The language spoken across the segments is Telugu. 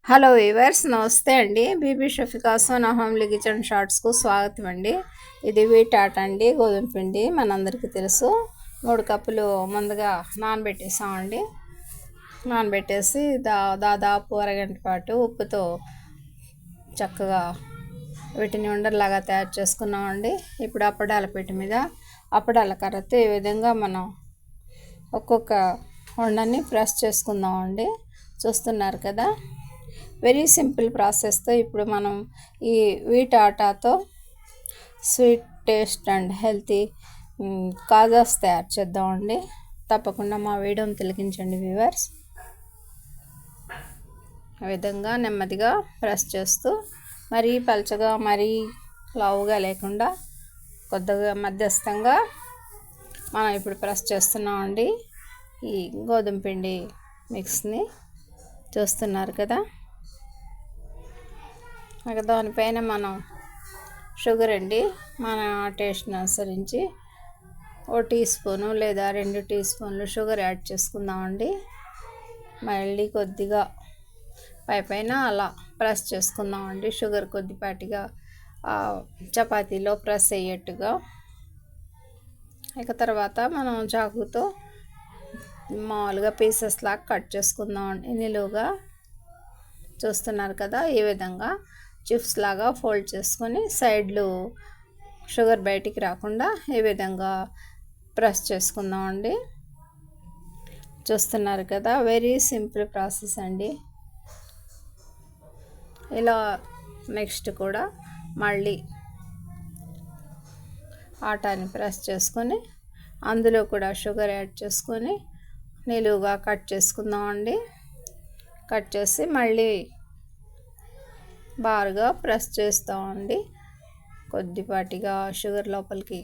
హలో వీవర్స్, నమస్తే అండి. బీబీ షఫికా సోనా హోమ్లీ కిచెన్ షార్ట్స్కు స్వాగతం అండి. ఇది వీట్ ఆట అండి, గోధుమ పిండి మనందరికీ తెలుసు. 3 కప్పులు ముందుగా నానబెట్టేసామండి. నానబెట్టేసి దాదాపు అరగంట పాటు ఉప్పుతో చక్కగా వీటిని ఉండలాగా తయారు చేసుకున్నామండి. ఇప్పుడు అప్పడాల పీట మీద అప్పడాల కర్రతో ఈ విధంగా మనం ఒక్కొక్క ఉండని ప్రెస్ చేసుకుందామండి. చూస్తున్నారు కదా, వెరీ సింపుల్ ప్రాసెస్తో ఇప్పుడు మనం ఈ వీట్ ఆటాతో sweet taste and healthy kajas తయారు చేద్దామండి. తప్పకుండా మా వీడియోని తిలకించండి వ్యూవర్స్. ఆ విధంగా నెమ్మదిగా ప్రెస్ చేస్తూ, మరీ పలచగా మరీ లావుగా లేకుండా కొద్దిగా మధ్యస్థంగా మనం ఇప్పుడు ప్రెస్ చేస్తున్నామండి ఈ గోధుమ పిండి మిక్స్ని. చూస్తున్నారు కదా, దానిపైన మనం షుగర్ అండి, మన టేస్ట్ని అనుసరించి 1 టీ స్పూను లేదా 2 టీ స్పూన్లు షుగర్ యాడ్ చేసుకుందామండి. మళ్ళీ కొద్దిగా పైన అలా ప్రెస్ చేసుకుందామండి. షుగర్ కొద్దిపాటిగా చపాతీలో ప్రెస్ అయ్యేట్టుగా. తర్వాత మనం చాకుతో మామూలుగా పీసెస్ లాగా కట్ చేసుకుందామండి నిలువుగా. చూస్తున్నారు కదా, ఈ విధంగా చిప్స్ లాగా ఫోల్డ్ చేసుకొని సైడ్లు షుగర్ బయటికి రాకుండా ఈ విధంగా ప్రెస్ చేసుకుందామండి. చూస్తున్నారు కదా, వెరీ సింపుల్ ప్రాసెస్ అండి. ఇలా నెక్స్ట్ కూడా మళ్ళీ ఆటాని ప్రెస్ చేసుకొని అందులో కూడా షుగర్ యాడ్ చేసుకొని నిలువుగా కట్ చేసుకుందామండి. కట్ చేసి మళ్ళీ బారుగా ప్రెస్ చేస్తామండి. కొద్దిపాటిగా షుగర్ లోపలికి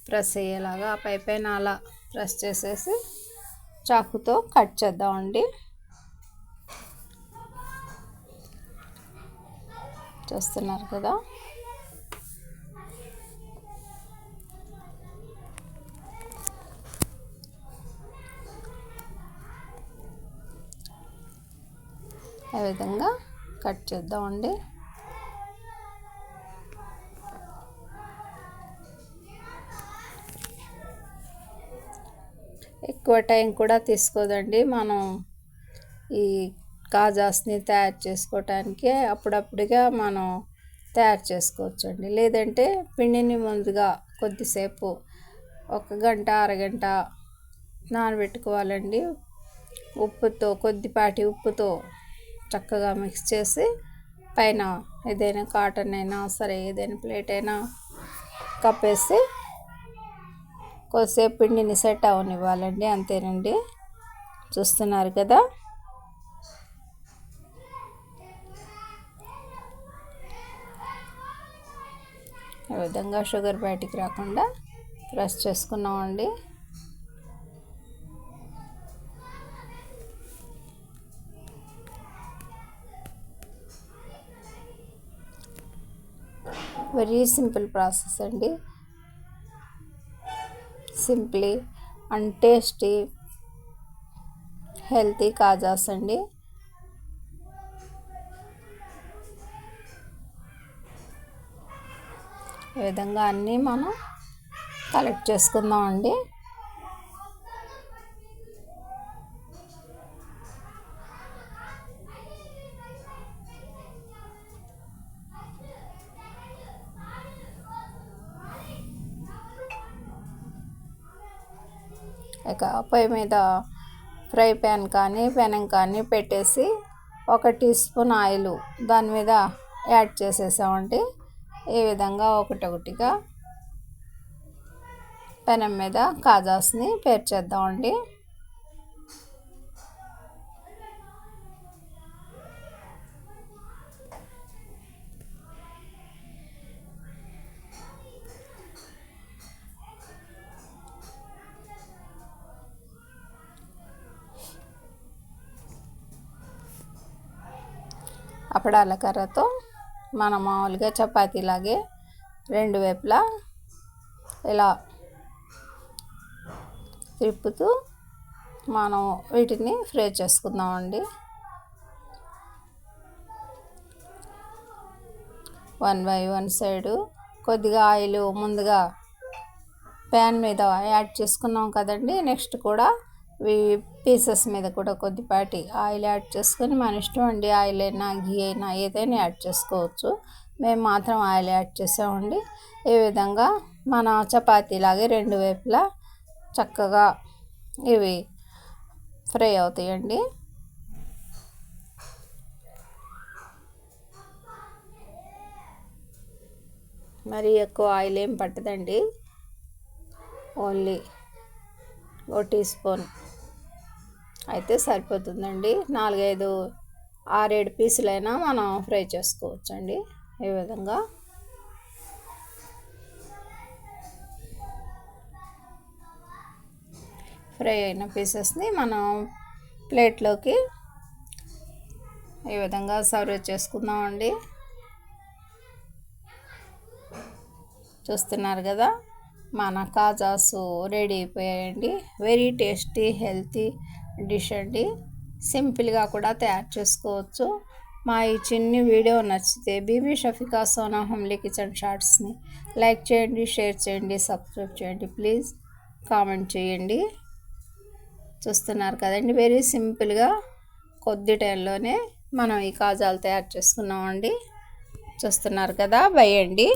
ప్రెస్ అయ్యేలాగా పైన అలా ప్రెస్ చేసేసి చాకుతో కట్ చేద్దామండి. చూస్తున్నారు కదా, ఈ విధంగా కట్ చేద్దామండి. ఎక్కువ టైం కూడా తీసుకోదండి. మనం ఈ కాజాస్ని తయారు చేసుకోవటానికి అప్పుడప్పుడుగా మనం తయారు చేసుకోవచ్చండి. లేదంటే పిండిని ముందుగా కొద్దిసేపు 1 గంట అరగంట నానబెట్టుకోవాలండి. ఉప్పుతో కొద్దిపాటి ఉప్పుతో చక్కగా మిక్స్ చేసి పైన ఏదైనా కాటన్ అయినా సరే, ఏదైనా ప్లేట్ అయినా కప్పేసి కొద్దిసేపు పిండిని సెట్ అవనివ్వాలండి. అంతేనండి. చూస్తున్నారు కదా, ఈ విధంగా షుగర్ బయటికి రాకుండా ప్రెస్ చేసుకున్నామండి. వెరీ సింపుల్ ప్రాసెస్ అండి. సింప్లీ అండ్ టేస్టీ హెల్తీ కాజాస్ అండి. ఈ విధంగా అన్నీ మనం కలెక్ట్ చేసుకుందామండి. పొయ్యి మీద ఫ్రై ప్యాన్ కానీ పెనం కానీ పెట్టేసి 1 టీ స్పూన్ ఆయిల్ దాని మీద యాడ్ చేసేసామండి. ఈ విధంగా ఒకటొకటిగా పెనం మీద కాజాస్ని పేర్చేద్దామండి. అప్పడాల కర్రతో మనం మామూలుగా చపాతీలాగే 2 వైపులా ఇలా తిప్పుతూ మనం వీటిని ఫ్రై చేసుకుందామండి. 1 సైడు కొద్దిగా ఆయిల్ ముందుగా ప్యాన్ మీద యాడ్ చేసుకున్నాం కదండి. నెక్స్ట్ కూడా ఈ పీసెస్ మీద కూడా కొద్దిపాటి ఆయిల్ యాడ్ చేసుకొని మన ఇష్టం అండి. ఆయిల్ అయినా ఘీ అయినా ఏదైనా యాడ్ చేసుకోవచ్చు. మేము మాత్రం ఆయిల్ యాడ్ చేసామండి. ఈ విధంగా మన చపాతీలాగే రెండు వైపులా చక్కగా ఇవి ఫ్రై అవుతాయండి. మరి ఎక్కువ ఆయిల్ ఏం పట్టదండి. ఓన్లీ 1 టీ స్పూన్ అయితే సరిపోతుందండి. 4, 5, 6, 7 పీసులైనా మనం ఫ్రై చేసుకోవచ్చండి. ఈ విధంగా ఫ్రై అయిన పీసెస్ని మనం ప్లేట్లోకి ఈ విధంగా సర్వ్ చేసుకుందామండి. చూస్తున్నారు కదా, మన కాజాసు రెడీ అయిపోయాయండి. వెరీ టేస్టీ హెల్తీ డిష్ అండి. సింపుల్గా కూడా తయారు చేసుకోవచ్చు. మా ఈ చిన్ని వీడియో నచ్చితే బీబీ షఫికా సోనా హోమ్లీ కిచెన్ షార్ట్స్ని లైక్ చేయండి, షేర్ చేయండి, సబ్స్క్రైబ్ చేయండి. ప్లీజ్ కామెంట్ చేయండి. చూస్తున్నారు కదండి, వెరీ సింపుల్గా కొద్ది టైంలోనే మనం ఈ కాజాలు తయారు చేసుకున్నామండి. చూస్తున్నారు కదా, బై అండి.